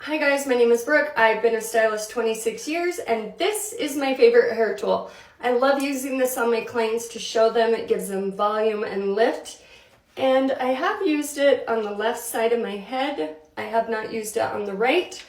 Hi guys, my name is Brooke. I've been a stylist 26 years and this is my favorite hair tool. I love using this on my clients to show them. It gives them volume and lift. And I have used it on the left side of my head. I have not used it on the right.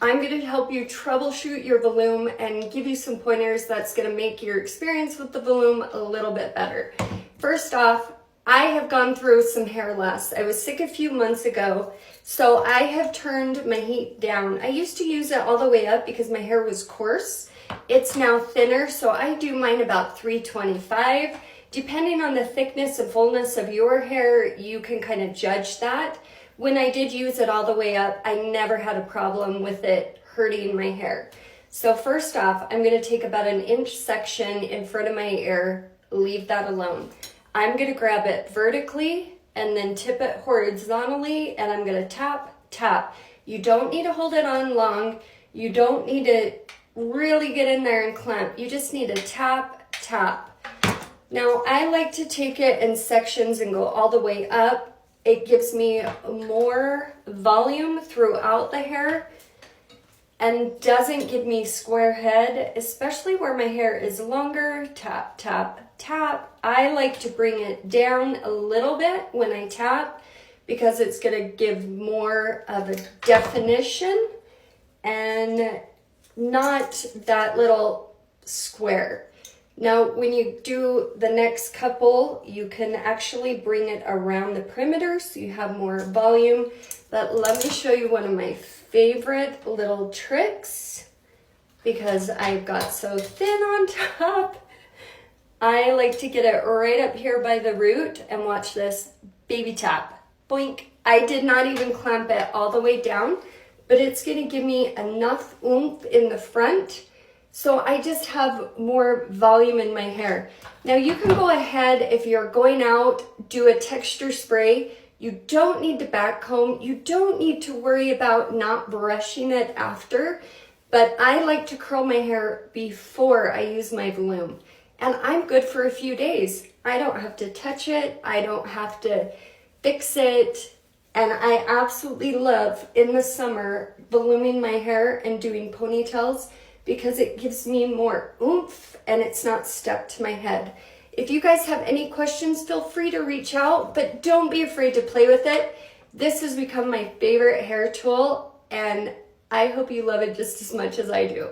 I'm going to help you troubleshoot your volume and give you some pointers that's going to make your experience with the volume a little bit better. First off, I have gone through some hair loss. I was sick a few months ago, so I have turned my heat down. I used to use it all the way up because my hair was coarse. It's now thinner, so I do mine about 325. Depending on the thickness and fullness of your hair, you can kind of judge that. When I did use it all the way up, I never had a problem with it hurting my hair. So first off, I'm going to take about an inch section in front of my ear, leave that alone. I'm going to grab it vertically and then tip it horizontally, and I'm going to tap, tap. You don't need to hold it on long. You don't need to really get in there and clamp. You just need to tap, tap. Now, I like to take it in sections and go all the way up. It gives me more volume throughout the hair and doesn't give me square head, especially where my hair is longer. Tap, tap, tap. I like to bring it down a little bit when I tap because it's going to give more of a definition and not that little square. Now, when you do the next couple, you can actually bring it around the perimeter so you have more volume. But let me show you one of my favorite little tricks because I've got so thin on top. I like to get it right up here by the root and watch this baby tap. Boink. I did not even clamp it all the way down, but it's going to give me enough oomph in the front so I just have more volume in my hair. Now you can go ahead, if you're going out, do a texture spray. You don't need to back comb. You don't need to worry about not brushing it after, but I like to curl my hair before I use my volume. And I'm good for a few days. I don't have to touch it. I don't have to fix it. And I absolutely love in the summer voluming my hair and doing ponytails because it gives me more oomph and it's not stuck to my head. If you guys have any questions, feel free to reach out, but don't be afraid to play with it. This has become my favorite hair tool and I hope you love it just as much as I do.